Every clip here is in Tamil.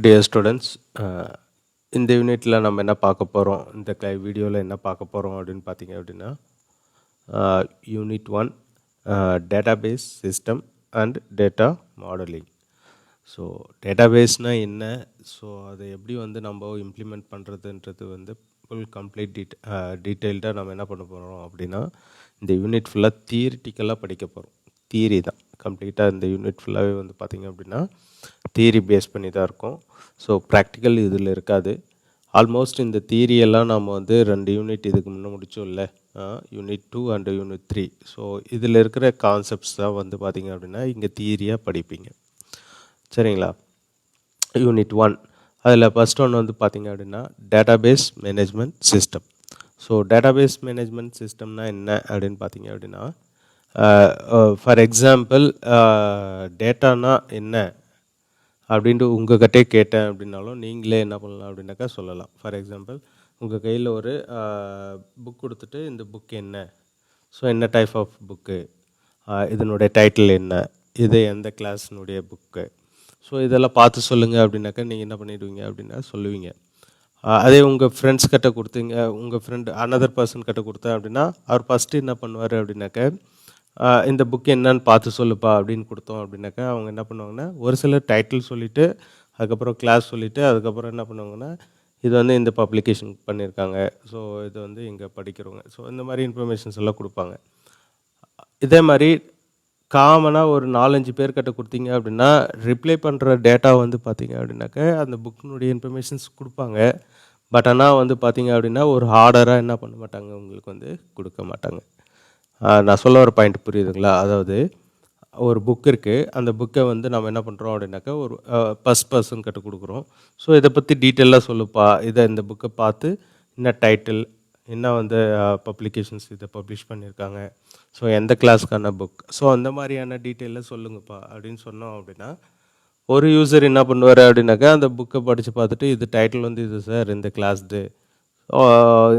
Dear students, இந்த யூனிட்டில் நம்ம என்ன பார்க்க போகிறோம், இந்த வீடியோவில் என்ன பார்க்க போகிறோம் அப்படின்னு பார்த்தீங்க அப்படின்னா, unit 1 database system and data modeling. So டேட்டாபேஸ்னால் என்ன, ஸோ அதை எப்படி வந்து நம்ம இம்ப்ளிமெண்ட் பண்ணுறதுன்றது வந்து ஃபுல் கம்ப்ளீட் டீட்டெயில்டாக நம்ம என்ன பண்ண போகிறோம் அப்படின்னா, இந்த யூனிட் ஃபுல்லாக தியரிட்டிக்கலாக படிக்க போகிறோம். தியரி தான் கம்ப்ளீட்டாக இந்த யூனிட் ஃபுல்லாகவே வந்து பார்த்திங்க அப்படின்னா தியரி பேஸ் பண்ணி தான் இருக்கும். ஸோ ப்ராக்டிக்கல் இதில் இருக்காது. ஆல்மோஸ்ட் இந்த தியரியெல்லாம் நம்ம வந்து 2 யூனிட் இதுக்கு முன்னே முடித்தோம் இல்லை, யூனிட் 2 அண்ட் யூனிட் 3. ஸோ இதில் இருக்கிற கான்செப்ட்ஸ் தான் வந்து பார்த்திங்க அப்படின்னா இங்கே தியரியாக படிப்பீங்க. சரிங்களா? யூனிட் 1 அதில் ஃபஸ்ட் ஒன் வந்து பார்த்திங்க அப்படின்னா database management system. So database management சிஸ்டம்னா என்ன அப்படின்னு பார்த்திங்க அப்படின்னா, ஃபார் எக்ஸாம்பிள் டேட்டானா என்ன அப்படின்ட்டு உங்கள்கிட்டே கேட்டேன் அப்படின்னாலும் நீங்களே என்ன பண்ணலாம் அப்படின்னாக்கா சொல்லலாம். ஃபார் எக்ஸாம்பிள் உங்கள் கையில் ஒரு புக் கொடுத்துட்டு இந்த புக் என்ன, ஸோ என்ன டைப் ஆஃப் புக்கு, இதனுடைய டைட்டில் என்ன, இது எந்த கிளாஸினுடைய புக்கு, ஸோ இதெல்லாம் பார்த்து சொல்லுங்கள் அப்படின்னாக்கா நீங்கள் என்ன பண்ணிடுவீங்க அப்படின்னா சொல்லுவீங்க. அதே உங்கள் ஃப்ரெண்ட்ஸ் கிட்ட கொடுத்தீங்க, உங்கள் ஃப்ரெண்டு அனதர் பர்சன் கிட்ட கொடுத்தேன் அப்படின்னா அவர் ஃபஸ்ட்டு என்ன பண்ணுவார் அப்படின்னாக்கா, இந்த புக் என்னன்னு பார்த்து சொல்லுப்பா அப்படின்னு கொடுத்தோம் அப்படின்னாக்கா அவங்க என்ன பண்ணுவாங்கன்னா ஒரு சிலர் டைட்டில் சொல்லிவிட்டு அதுக்கப்புறம் கிளாஸ் சொல்லிவிட்டு அதுக்கப்புறம் என்ன பண்ணுவாங்கன்னா இது வந்து இந்த பப்ளிகேஷன் பண்ணியிருக்காங்க, ஸோ இது வந்து இங்கே படிக்கிறவங்க, ஸோ இந்த மாதிரி இன்ஃபர்மேஷன்ஸ் எல்லாம் கொடுப்பாங்க. இதே மாதிரி காமனாக ஒரு 4-5 பேர்கிட்ட கொடுத்தீங்க அப்படின்னா ரிப்ளை பண்ணுற டேட்டா வந்து பார்த்திங்க அப்படின்னாக்கா அந்த புக்கினுடைய இன்ஃபர்மேஷன்ஸ் கொடுப்பாங்க. பட் ஆனால் வந்து பார்த்திங்க அப்படின்னா ஒரு ஆர்டராக என்ன பண்ண மாட்டாங்க, உங்களுக்கு வந்து கொடுக்க மாட்டாங்க. நான் சொல்ல வர பாயிண்ட் புரியுதுங்களா? அதாவது ஒரு புக் இருக்குது, அந்த புக்கை வந்து நம்ம என்ன பண்ணுறோம் அப்படின்னாக்கா ஒரு ஃபஸ்ட் பர்சன் கிட்ட கொடுக்குறோம். ஸோ இதை பற்றி டீட்டெயிலாக சொல்லுப்பா, இந்த புக்கை பார்த்து என்ன டைட்டில், என்ன வந்து பப்ளிகேஷன்ஸ் இதை பப்ளிஷ் பண்ணியிருக்காங்க, ஸோ எந்த கிளாஸ்க்கான புக், ஸோ அந்த மாதிரியான டீட்டெயிலாக சொல்லுங்கப்பா அப்படின்னு சொன்னோம் அப்படின்னா ஒரு யூசர் என்ன பண்ணுவார் அப்படின்னாக்கா அந்த புக்கை படித்து பார்த்துட்டு இது டைட்டில் வந்து இது சார் இந்த கிளாஸ்து,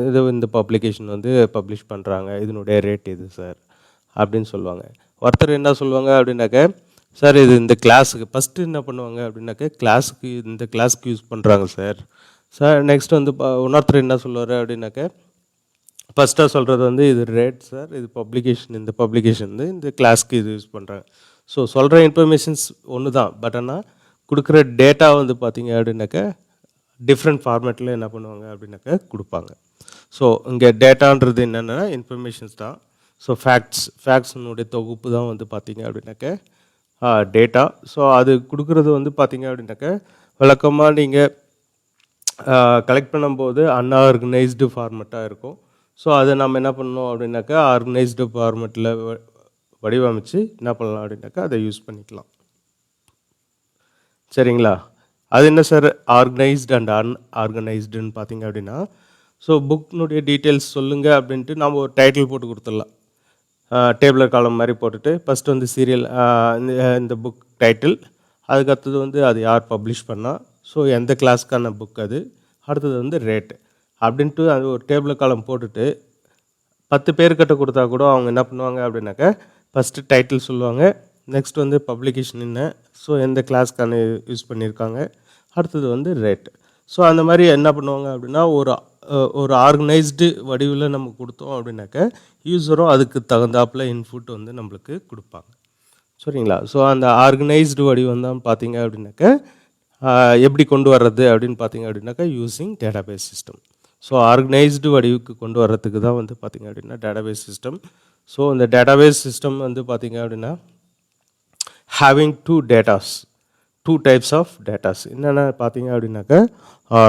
இது இந்த பப்ளிகேஷன் வந்து பப்ளிஷ் பண்ணுறாங்க, இதனுடைய ரேட் இது சார் அப்படின்னு சொல்லுவாங்க. ஒருத்தர் என்ன சொல்லுவாங்க அப்படின்னாக்க, சார் இது இந்த கிளாஸுக்கு ஃபஸ்ட்டு என்ன பண்ணுவாங்க அப்படின்னாக்க கிளாஸுக்கு இந்த கிளாஸுக்கு யூஸ் பண்ணுறாங்க சார். சார் நெக்ஸ்ட் வந்து இன்னொருத்தர் என்ன சொல்லுவார் அப்படின்னாக்க ஃபஸ்ட்டாக சொல்கிறது வந்து இது ரேட் சார், இது பப்ளிகேஷன், இந்த பப்ளிகேஷன் வந்து இந்த கிளாஸ்க்கு இது யூஸ் பண்ணுறாங்க. ஸோ சொல்கிற இன்ஃபர்மேஷன்ஸ் ஒன்று தான், பட் ஆனால் கொடுக்குற டேட்டா வந்து பார்த்திங்க அப்படின்னாக்க டிஃப்ரெண்ட் ஃபார்மேட்டில் என்ன பண்ணுவாங்க அப்படின்னாக்கா கொடுப்பாங்க. ஸோ இங்கே டேட்டான்றது என்னென்னா இன்ஃபர்மேஷன்ஸ் தான். ஸோ ஃபேக்ட்ஸினுடைய தொகுப்பு தான் வந்து பார்த்திங்க அப்படின்னாக்க டேட்டா. ஸோ அது கொடுக்குறது வந்து பார்த்திங்க அப்படின்னாக்க வழக்கமாக நீங்கள் கலெக்ட் பண்ணும்போது அன்ஆர்கனைஸ்டு ஃபார்மேட்டாக இருக்கும். ஸோ அதை நம்ம என்ன பண்ணணும் அப்படின்னாக்கா ஆர்கனைஸ்டு ஃபார்மேட்டில் வடிவமைச்சு என்ன பண்ணலாம் அப்படின்னாக்கா அதை யூஸ் பண்ணிக்கலாம். சரிங்களா? அது என்ன சார் ஆர்கனைஸ்டு அண்ட் அன்ஆர்கனைஸ்டுன்னு பார்த்திங்க அப்படின்னா, ஸோ புக்னுடைய டீட்டெயில்ஸ் சொல்லுங்கள் அப்படின்ட்டு நம்ம ஒரு டைட்டில் போட்டு கொடுத்துடலாம். டேபிளர் காலம் மாதிரி போட்டுட்டு ஃபஸ்ட்டு வந்து சீரியல் இந்த புக் டைட்டில், அதுக்கடுத்தது வந்து அது யார் பப்ளிஷ் பண்ணால், ஸோ எந்த கிளாஸ்க்கான புக் அது, அடுத்தது வந்து ரேட்டு அப்படின்ட்டு அது ஒரு டேபிளர் காலம் போட்டுட்டு 10 பேர்கிட்ட கொடுத்தா கூட அவங்க என்ன பண்ணுவாங்க அப்படின்னாக்கா ஃபஸ்ட்டு டைட்டில் சொல்லுவாங்க, நெக்ஸ்ட் வந்து பப்ளிகேஷன் என்ன, ஸோ எந்த கிளாஸ்க்கான யூஸ் பண்ணியிருக்காங்க, அடுத்தது வந்து ரேட். ஸோ அந்த மாதிரி என்ன பண்ணுவாங்க அப்படின்னா ஒரு ஆர்கனைஸ்டு வடிவில் நம்ம கொடுத்தோம் அப்படின்னாக்க யூஸரும் அதுக்கு தகுந்தாப்பில் இன்புட் வந்து நம்மளுக்கு கொடுப்பாங்க. சரிங்களா? ஸோ அந்த ஆர்கனைஸ்டு வடிவம் தான் பார்த்திங்க அப்படின்னாக்க எப்படி கொண்டு வர்றது அப்படின்னு பார்த்திங்க அப்படின்னாக்கா using database system. So organised வடிவுக்கு கொண்டு வர்றதுக்கு தான் வந்து பார்த்திங்க அப்படின்னா டேட்டாபேஸ் சிஸ்டம். ஸோ இந்த டேட்டாபேஸ் சிஸ்டம் வந்து பார்த்திங்க அப்படின்னா having two types of datas என்னென்ன பார்த்தீங்க அப்படின்னாக்கா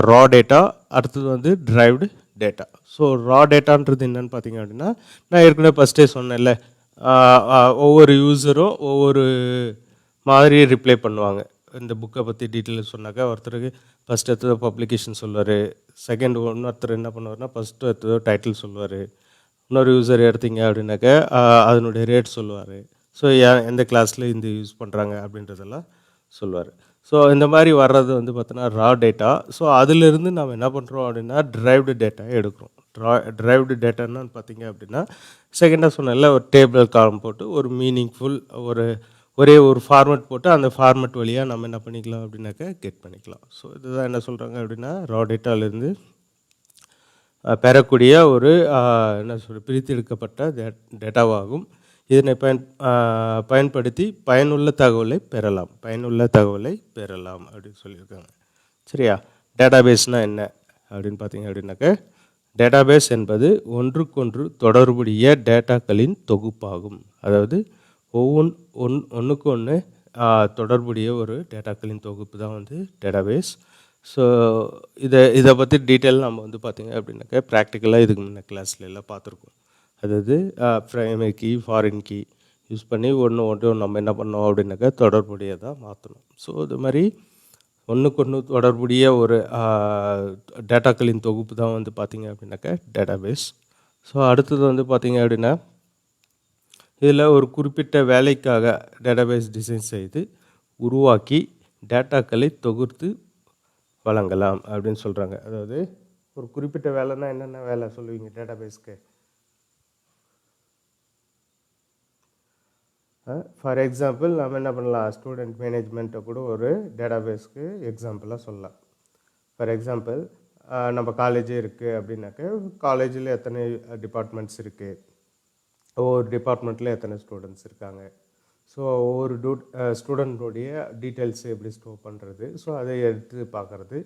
ரா டேட்டா, அடுத்தது வந்து டிரைவ்டு டேட்டா. ஸோ ரா டேட்டான்றது என்னென்னு பார்த்தீங்க அப்படின்னா நான் ஏற்கனவே ஃபஸ்ட்டே சொன்னேன்ல, ஒவ்வொரு யூஸரும் ஒவ்வொரு மாதிரி ரிப்ளை பண்ணுவாங்க. இந்த புக்கை பற்றி டீட்டெயில் சொன்னாக்கா ஒருத்தருக்கு ஃபஸ்ட் எடுத்ததோ பப்ளிகேஷன் சொல்லுவார், செகண்ட் இன்னொருத்தர் என்ன பண்ணுவார்னா ஃபஸ்ட்டு எடுத்ததோ டைட்டில் சொல்லுவார், இன்னொரு யூஸர் எடுத்தீங்க அப்படின்னாக்கா அதனுடைய ரேட் சொல்லுவார், ஸோ எந்த கிளாஸில் இந்த யூஸ் பண்ணுறாங்க அப்படின்றதெல்லாம் சொல்லுவார். ஸோ இந்த மாதிரி வர்றது வந்து பார்த்தோன்னா ரா டேட்டா. ஸோ அதிலிருந்து நம்ம என்ன பண்ணுறோம் அப்படின்னா டிரைவ்டு டேட்டா எடுக்கிறோம். டிரைவ்டு டேட்டான்னு பார்த்தீங்க அப்படின்னா செகண்டாக சொன்னால ஒரு டேபிள் காலம் போட்டு ஒரு மீனிங்ஃபுல் ஒரே ஒரு ஃபார்மேட் போட்டு அந்த ஃபார்மேட் வழியாக நம்ம என்ன பண்ணிக்கலாம் அப்படின்னாக்கா கெட் பண்ணிக்கலாம். ஸோ இதுதான் என்ன சொல்கிறாங்க அப்படின்னா ரா டேட்டாலேருந்து பெறக்கூடிய ஒரு என்ன பிரித்தெடுக்கப்பட்ட டேட்டாவாகும். இதனை பயன்படுத்தி பயனுள்ள தகவலை பெறலாம் அப்படின்னு சொல்லியிருக்காங்க. சரியா? டேட்டாபேஸ்னால் என்ன அப்படின்னு பார்த்தீங்க அப்படின்னாக்க டேட்டாபேஸ் என்பது ஒன்றுக்கொன்று தொடர்புடைய டேட்டாக்களின் தொகுப்பாகும். அதாவது ஒன்றுக்கு ஒன்று தொடர்புடைய ஒரு டேட்டாக்களின் தொகுப்பு தான் வந்து டேட்டாபேஸ். ஸோ இதை பற்றி டீட்டெயில் நம்ம வந்து பார்த்திங்க அப்படின்னாக்கா ப்ராக்டிக்கலாக இதுக்கு முன்ன கிளாஸில் எல்லாம் பார்த்துருக்கோம். அதாவது primary key foreign key use பண்ணி ஒன்று நம்ம என்ன பண்ணோம் அப்படின்னாக்கா தொடர்புடையதாக மாற்றணும். ஸோ இது மாதிரி ஒன்றுக்கொன்று தொடர்புடைய ஒரு டேட்டாக்களின் தொகுப்பு தான் வந்து பார்த்திங்க அப்படின்னாக்கா டேட்டாபேஸ். ஸோ அடுத்தது வந்து பார்த்திங்க அப்படின்னா இதில் ஒரு குறிப்பிட்ட வேலைக்காக டேட்டாபேஸ் டிசைன் செய்து உருவாக்கி டேட்டாக்களை தொகுத்து வழங்கலாம் அப்படின்னு சொல்கிறாங்க. அதாவது ஒரு குறிப்பிட்ட வேலைன்னா என்னென்ன வேலை சொல்லுவீங்க டேட்டாபேஸ்க்கு? ஃபார் எக்ஸாம்பிள் நம்ம என்ன பண்ணலாம், ஸ்டூடெண்ட் மேனேஜ்மெண்ட்டை கூட ஒரு டேட்டாபேஸ்க்கு எக்ஸாம்பிளாக சொல்லலாம். ஃபார் எக்ஸாம்பிள் நம்ம காலேஜே இருக்குது அப்படின்னாக்க காலேஜில் எத்தனை டிபார்ட்மெண்ட்ஸ் இருக்குது, ஒவ்வொரு டிபார்ட்மெண்ட்டில் எத்தனை ஸ்டூடெண்ட்ஸ் இருக்காங்க, ஸோ ஒவ்வொரு ஸ்டூடெண்ட்டோடைய டீட்டெயில்ஸ் எப்படி ஸ்டோர் பண்ணுறது, ஸோ அதை எடுத்து பார்க்குறது,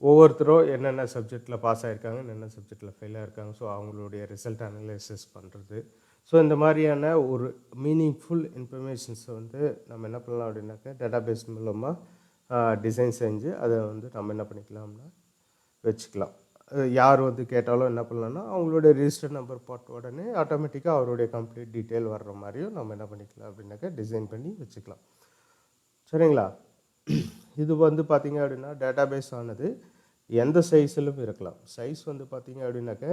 ஒவ்வொருத்தரும் என்னென்ன சப்ஜெக்டில் பாஸ் ஆகிருக்காங்க, என்னென்ன சப்ஜெக்டில் ஃபெயில் ஆகிருக்காங்க, ஸோ அவங்களுடைய ரிசல்ட் அனலைசிஸ் பண்ணுறது. ஸோ இந்த மாதிரியான ஒரு மீனிங்ஃபுல் இன்ஃபர்மேஷன்ஸை வந்து நம்ம என்ன பண்ணலாம் அப்படின்னாக்கா டேட்டாபேஸ் மூலமாக டிசைன் செஞ்சு அதை வந்து நம்ம என்ன பண்ணிக்கலாம்னா வச்சுக்கலாம். யார் வந்து கேட்டாலும் என்ன பண்ணலாம்னா அவங்களுடைய ரிஜிஸ்டர் நம்பர் போட்ட உடனே ஆட்டோமேட்டிக்காக அவருடைய கம்ப்ளீட் டீட்டெயில் வர்ற மாதிரியும் நம்ம என்ன பண்ணிக்கலாம் அப்படின்னாக்கா டிசைன் பண்ணி வச்சுக்கலாம். சரிங்களா? இது வந்து பார்த்திங்க அப்படின்னா டேட்டாபேஸ் ஆனது எந்த சைஸிலும் இருக்கலாம். சைஸ் வந்து பார்த்திங்க அப்படின்னாக்க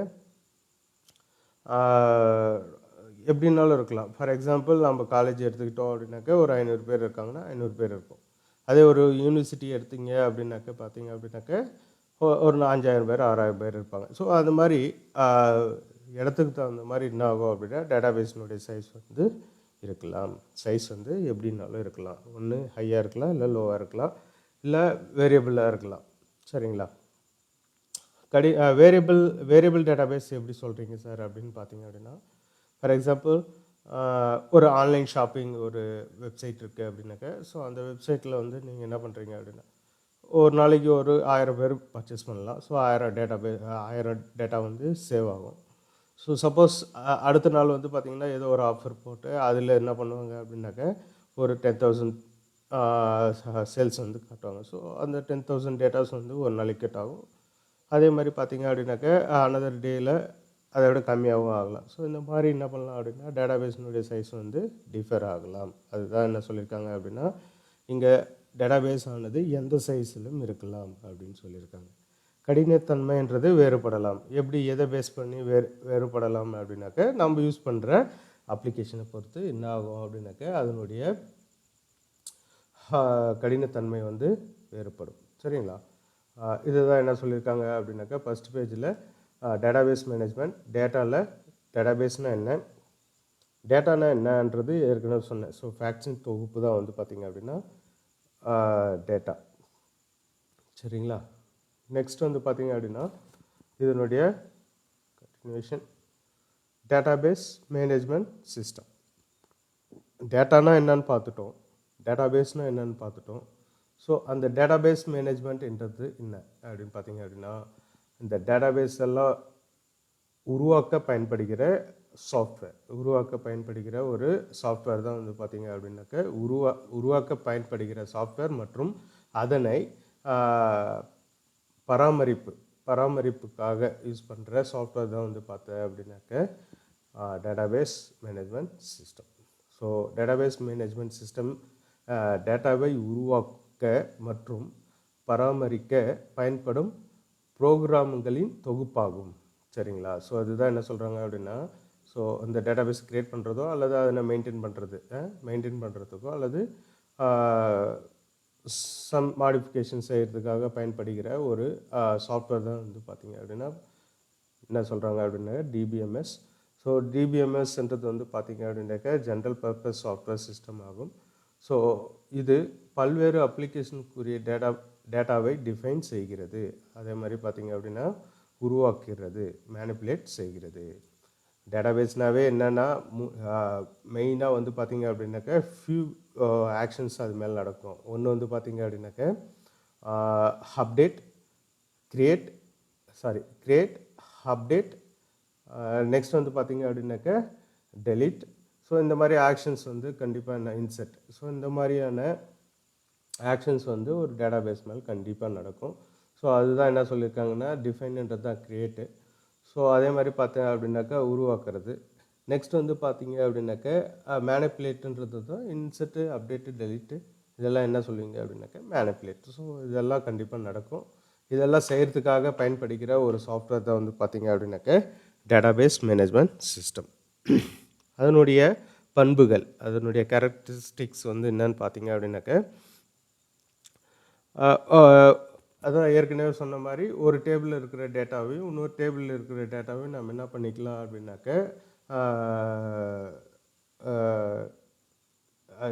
எப்படின்னாலும் இருக்கலாம். ஃபார் எக்ஸாம்பிள் நம்ம காலேஜ் எடுத்துக்கிட்டோம் அப்படின்னாக்க ஒரு 500 பேர் இருக்காங்கன்னா 500 பேர் இருக்கும். அதே ஒரு யூனிவர்சிட்டி எடுத்தீங்க அப்படின்னாக்க பார்த்தீங்க அப்படின்னாக்க ஒரு 5000 பேர் 6000 பேர் இருப்பாங்க. ஸோ அது மாதிரி இடத்துக்கு தகுந்த மாதிரி என்ன ஆகும் அப்படின்னா டேட்டாபேஸினுடைய சைஸ் வந்து இருக்கலாம். சைஸ் வந்து எப்படின்னாலும் இருக்கலாம். ஒன்று ஹையாக இருக்கலாம், இல்லை லோவாக இருக்கலாம், இல்லை வேரியபிளாக இருக்கலாம். சரிங்களா? வேரியபிள் டேட்டாபேஸ் எப்படி சொல்கிறீங்க சார் அப்படின்னு பார்த்தீங்க அப்படின்னா ஃபார் எக்ஸாம்பிள் ஒரு ஆன்லைன் ஷாப்பிங் ஒரு வெப்சைட் இருக்குது அப்படின்னாக்க ஸோ அந்த வெப்சைட்டில் வந்து நீங்கள் என்ன பண்ணுறீங்க அப்படின்னா ஒரு நாளைக்கு ஒரு 1000 பேர் பர்ச்சேஸ் பண்ணலாம். ஸோ 1000 டேட்டா வந்து சேவ் ஆகும். ஸோ சப்போஸ் அடுத்த நாள் வந்து பார்த்திங்கன்னா ஏதோ ஒரு ஆஃபர் போட்டு அதில் என்ன பண்ணுவாங்க அப்படின்னாக்க ஒரு 10,000 சேல்ஸ் வந்து காட்டுவாங்க. ஸோ அந்த 10,000 டேட்டாஸ் வந்து ஒரு நாளைக்கு கட் ஆகும். அதே மாதிரி பார்த்திங்க அப்படின்னாக்க அனதர் டேயில் அதை விட கம்மியாகவும் ஆகலாம். ஸோ இந்த மாதிரி என்ன பண்ணலாம் அப்படின்னா டேட்டாபேஸினுடைய சைஸ் வந்து டிஃபர் ஆகலாம். அதுதான் என்ன சொல்லியிருக்காங்க அப்படின்னா இங்கே டேட்டாபேஸ் ஆனது எந்த சைஸிலும் இருக்கலாம் அப்படின்னு சொல்லியிருக்காங்க. கடினத்தன்மைன்றது வேறுபடலாம். எப்படி எதை பேஸ் பண்ணி வேறுபடலாம் அப்படின்னாக்க நம்ம யூஸ் பண்ணுற அப்ளிகேஷனை பொறுத்து என்ன ஆகும் அப்படின்னாக்க அதனுடைய கடினத்தன்மை வந்து வேறுபடும். சரிங்களா? இதுதான் என்ன சொல்லியிருக்காங்க அப்படின்னாக்கா ஃபஸ்ட் பேஜில் டேட்டாபேஸ் மேனேஜ்மெண்ட். டேட்டாபேஸ்னால் என்ன, டேட்டானா என்னன்றது ஏற்கனவே சொன்னேன். ஸோ ஃபேக்ட்ஸின் தொகுப்பு தான் வந்து பார்த்திங்க அப்படின்னா டேட்டா. சரிங்களா? நெக்ஸ்ட் வந்து பார்த்திங்க அப்படின்னா இதனுடைய கண்டினியூஷன் டேட்டாபேஸ் மேனேஜ்மெண்ட் சிஸ்டம். டேட்டானா என்னன்னு பார்த்துட்டோம், டேட்டாபேஸ்னால் என்னன்னு பார்த்துட்டோம். ஸோ அந்த டேட்டாபேஸ் மேனேஜ்மெண்ட்ன்றது என்ன அப்படின்னு பார்த்திங்க அப்படின்னா இந்த டேட்டாபேஸ் எல்லாம் உருவாக்க பயன்படுகிற ஒரு சாஃப்ட்வேர் தான் வந்து பார்த்திங்க அப்படின்னாக்க உருவாக்க பயன்படுகிற சாஃப்ட்வேர் மற்றும் அதனை பராமரிப்புக்காக யூஸ் பண்ணுற சாஃப்ட்வேர் தான் வந்து பார்த்தேன் அப்படின்னாக்க database management system. So database management system டேட்டாவை உருவாக்க மற்றும் பராமரிக்க பயன்படும் ப்ரோக்ராம்களின் தொகுப்பாகும். சரிங்களா? ஸோ அதுதான் என்ன சொல்கிறாங்க அப்படின்னா ஸோ அந்த டேட்டாபேஸ் க்ரியேட் பண்ணுறதோ அல்லது அதை மெயின்டைன் பண்ணுறதுக்கோ அல்லது சம் மாடிஃபிகேஷன் செய்கிறதுக்காக பயன்படுகிற ஒரு சாஃப்ட்வேர் தான் வந்து பார்த்திங்க அப்படின்னா என்ன சொல்கிறாங்க அப்படின்னா டிபிஎம்எஸ். ஸோ டிபிஎம்எஸ்ன்றது வந்து பார்த்திங்க அப்படின்னாக்க ஜென்ரல் பர்பஸ் சாஃப்ட்வேர் சிஸ்டம் ஆகும். ஸோ இது பல்வேறு அப்ளிகேஷனுக்குரிய டேட்டாவை டிஃபைன் செய்கிறது. அதே மாதிரி பார்த்திங்க அப்படின்னா உருவாக்குகிறது, மேனிப்புலேட் செய்கிறது. டேட்டாபேஸ்னாவே என்னென்னா மெயினாக வந்து பார்த்திங்க அப்படின்னாக்க ஃபியூ ஆக்ஷன்ஸ் அது மேலே நடக்கும். ஒன்று வந்து பார்த்திங்க அப்படின்னாக்க அப்டேட், கிரியேட், அப்டேட், நெக்ஸ்ட் வந்து பார்த்திங்க அப்படின்னாக்க டெலீட். ஸோ இந்த மாதிரி ஆக்ஷன்ஸ் வந்து கண்டிப்பாக இன்செர்ட். ஸோ இந்த மாதிரியான ஆக்ஷன்ஸ் வந்து ஒரு டேட்டாபேஸ் மேலே கண்டிப்பாக நடக்கும். ஸோ அதுதான் என்ன சொல்லியிருக்காங்கன்னா டிஃபைன்ன்றது தான் கிரியேட்டு. ஸோ அதே மாதிரி பார்த்தேன் அப்படின்னாக்கா உருவாக்குறது. நெக்ஸ்ட் வந்து பார்த்தீங்க அப்படின்னாக்க மேனிப்புலேட்டுன்றது தான் இன்செர்ட்டு, அப்டேட்டு, டெலிட்டு, இதெல்லாம் என்ன சொல்லுவீங்க அப்படின்னாக்க மேனிப்புலேட். ஸோ இதெல்லாம் கண்டிப்பாக நடக்கும். இதெல்லாம் செய்கிறதுக்காக பயன்படுகிற ஒரு சாஃப்ட்வேர் தான் வந்து பார்த்தீங்க அப்படின்னாக்க டேட்டாபேஸ் மேனேஜ்மெண்ட் சிஸ்டம். அதனுடைய பண்புகள், அதனுடைய கேரக்டரிஸ்டிக்ஸ் வந்து என்னன்னு பார்த்தீங்க அப்படின்னாக்க அதான் ஏற்கனவே சொன்ன மாதிரி ஒரு டேபிளில் இருக்கிற டேட்டாவையும் இன்னொரு டேபிளில் இருக்கிற டேட்டாவையும் நம்ம என்ன பண்ணிக்கலாம் அப்படின்னாக்க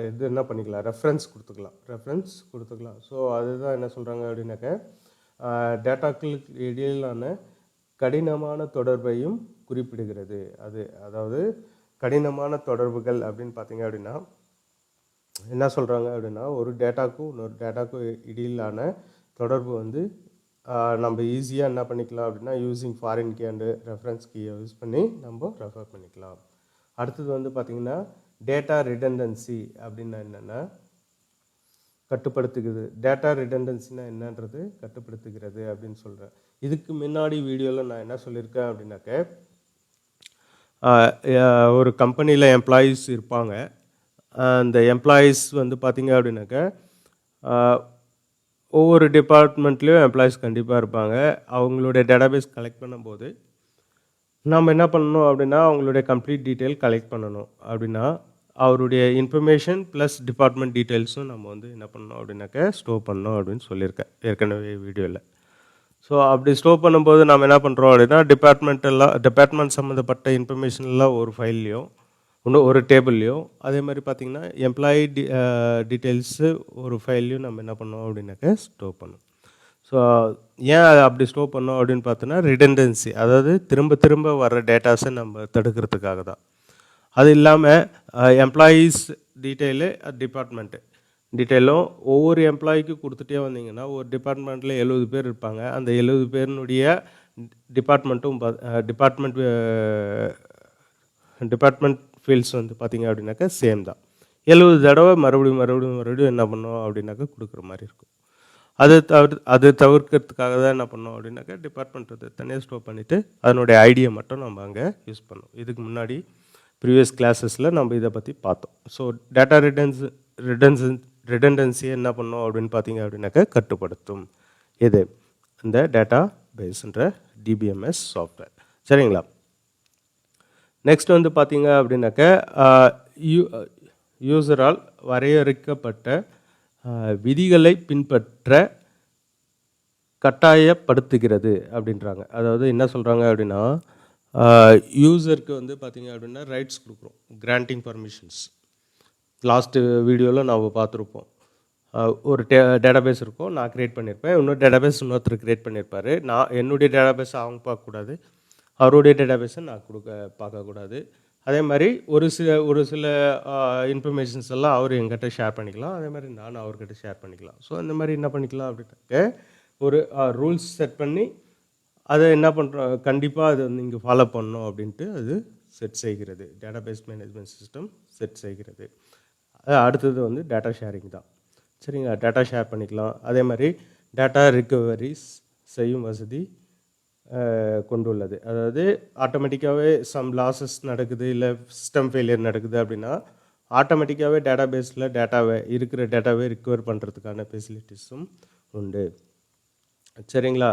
இது என்ன பண்ணிக்கலாம், ரெஃபரன்ஸ் கொடுத்துக்கலாம். ஸோ அதுதான் என்ன சொல்கிறாங்க அப்படின்னாக்க டேட்டாக்களுக்கு இடையிலான கடினமான தொடர்பையும் குறிப்பிடுகிறது. அதாவது கடினமான தொடர்புகள் அப்படின்னு பார்த்தீங்க அப்படின்னா என்ன சொல்கிறாங்க அப்படின்னா ஒரு டேட்டாக்கும் இன்னொரு டேட்டாக்கும் இடையிலான தொடர்பு வந்து நம்ம ஈஸியாக என்ன பண்ணிக்கலாம் அப்படின்னா using foreign key and reference கீயை யூஸ் பண்ணி நம்ம ரெஃபர் பண்ணிக்கலாம். அடுத்தது வந்து பார்த்திங்கன்னா டேட்டா ரிடண்டன்சி அப்படின்னா என்னென்னா கட்டுப்படுத்துகிறது. டேட்டா ரிடண்டன்சினா என்னன்றது கட்டுப்படுத்துகிறது அப்படின்னு சொல்கிறேன். இதுக்கு முன்னாடி வீடியோவில் நான் என்ன சொல்லியிருக்கேன் அப்படின்னாக்க ஒரு கம்பெனியில் எம்ப்ளாயீஸ் இருப்பாங்க. அந்த எம்ப்ளாயீஸ் வந்து பார்த்திங்க அப்படின்னாக்க ஒவ்வொரு டிபார்ட்மெண்ட்லேயும் எம்ப்ளாயீஸ் கண்டிப்பாக இருப்பாங்க. அவங்களுடைய டேட்டாபேஸ் கலெக்ட் பண்ணும்போது நம்ம என்ன பண்ணணும் அப்படின்னா அவங்களுடைய கம்ப்ளீட் டீட்டெயில் கலெக்ட் பண்ணணும். அப்படின்னா அவருடைய இன்ஃபர்மேஷன் ப்ளஸ் டிபார்ட்மெண்ட் டீட்டெயில்ஸும் நம்ம வந்து என்ன பண்ணணும் அப்படின்னாக்க ஸ்டோர் பண்ணணும் அப்படின்னு சொல்லியிருக்கேன் ஏற்கனவே வீடியோவில். ஸோ அப்படி ஸ்டோர் பண்ணும்போது நம்ம என்ன பண்ணுறோம் அப்படின்னா டிபார்ட்மெண்ட் சம்மந்தப்பட்ட இன்ஃபர்மேஷன்லாம் ஒரு ஃபைல்லையும் இன்னும் ஒரு டேபிள்லையும், அதே மாதிரி பார்த்திங்கன்னா எம்ப்ளாயி டீட்டெயில்ஸு ஒரு ஃபைல்லையும் நம்ம என்ன பண்ணோம் அப்படின்னாக்க ஸ்டோர் பண்ணோம். ஸோ ஏன் அப்படி ஸ்டோர் பண்ணோம் அப்படின்னு பார்த்தோன்னா ரிடண்டன்சி, அதாவது திரும்ப திரும்ப வர்ற டேட்டாஸை நம்ம தடுக்கிறதுக்காக தான். அது இல்லாமல் எம்ப்ளாயீஸ் டீட்டெயிலு, டிபார்ட்மெண்ட்டு டீட்டெயிலும் ஒவ்வொரு எம்ப்ளாயிக்கு கொடுத்துட்டே வந்தீங்கன்னா ஒரு டிபார்ட்மெண்ட்டில் 70 பேர் இருப்பாங்க. அந்த 70 பேருனுடைய டிபார்ட்மெண்ட் ஃபீல்ட்ஸ் வந்து பார்த்திங்க அப்படின்னாக்கா சேம் தான். 70 தடவை மறுபடியும் என்ன பண்ணோம் அப்படின்னாக்கா கொடுக்குற மாதிரி இருக்கும். அது தவிர்க்கிறதுக்காக தான் என்ன பண்ணோம் அப்படின்னாக்கா டிபார்ட்மெண்ட் தனியாக ஸ்டோர் பண்ணிவிட்டு அதனுடைய ஐடியை மட்டும் நம்ம அங்கே யூஸ் பண்ணோம். இதுக்கு முன்னாடி ப்ரீவியஸ் கிளாஸஸில் நம்ம இதை பற்றி பார்த்தோம். ஸோ டேட்டா ரிடண்டன்சியை என்ன பண்ணோம் அப்படின்னு பார்த்தீங்க அப்படின்னாக்கா கட்டுப்படுத்தும் இது இந்த டேட்டா பேஸ்ன்ற டிபிஎம்எஸ் சாஃப்ட்வேர். சரிங்களா? நெக்ஸ்ட் வந்து பார்த்தீங்க அப்படின்னாக்க யூசரால் வரையறுக்கப்பட்ட விதிகளை பின்பற்ற கட்டாயப்படுத்துகிறது அப்படின்றாங்க. அதாவது என்ன சொல்கிறாங்க அப்படின்னா யூசருக்கு வந்து பார்த்திங்க அப்படின்னா ரைட்ஸ் கொடுக்குறோம், கிராண்டிங் பர்மிஷன்ஸ். லாஸ்ட்டு வீடியோவில் நாம் பார்த்துருப்போம். ஒரு டேட்டாபேஸ் இருக்கும், நான் க்ரியேட் பண்ணியிருப்பேன், இன்னொரு டேட்டாபேஸ் இன்னொருத்தர் க்ரியேட் பண்ணியிருப்பார். என்னுடைய டேட்டாபேஸை அவங்க பார்க்கக்கூடாது, அவருடைய டேட்டாபேஸை நான் பார்க்கக்கூடாது. அதே மாதிரி ஒரு சில இன்ஃபர்மேஷன்ஸ் எல்லாம் அவர் எங்கிட்ட ஷேர் பண்ணிக்கலாம், அதே மாதிரி நான் அவர்கிட்ட ஷேர் பண்ணிக்கலாம். ஸோ அந்த மாதிரி என்ன பண்ணிக்கலாம் அப்படின்னாக்க ஒரு ரூல்ஸ் செட் பண்ணி அதை என்ன பண்ணுறோம், கண்டிப்பாக அது வந்து இங்கே ஃபாலோ பண்ணணும் அப்படின்ட்டு அது செட் செய்கிறது. டேட்டாபேஸ் மேனேஜ்மெண்ட் சிஸ்டம் செட் செய்கிறது. அடுத்தது வந்து டேட்டா ஷேரிங் தான். சரிங்களா? டேட்டா ஷேர் பண்ணிக்கலாம். அதே மாதிரி டேட்டா ரிகவரிஸ் செய்யும் வசதி கொண்டுள்ளது. அதாவது ஆட்டோமேட்டிக்காகவே சம் லாஸஸ் நடக்குது, இல்லை சிஸ்டம் ஃபெயிலியர் நடக்குது அப்படின்னா ஆட்டோமேட்டிக்காகவே டேட்டாபேஸில் இருக்கிற டேட்டாவை ரிகவர் பண்ணுறதுக்கான ஃபெசிலிட்டிஸும் உண்டு. சரிங்களா?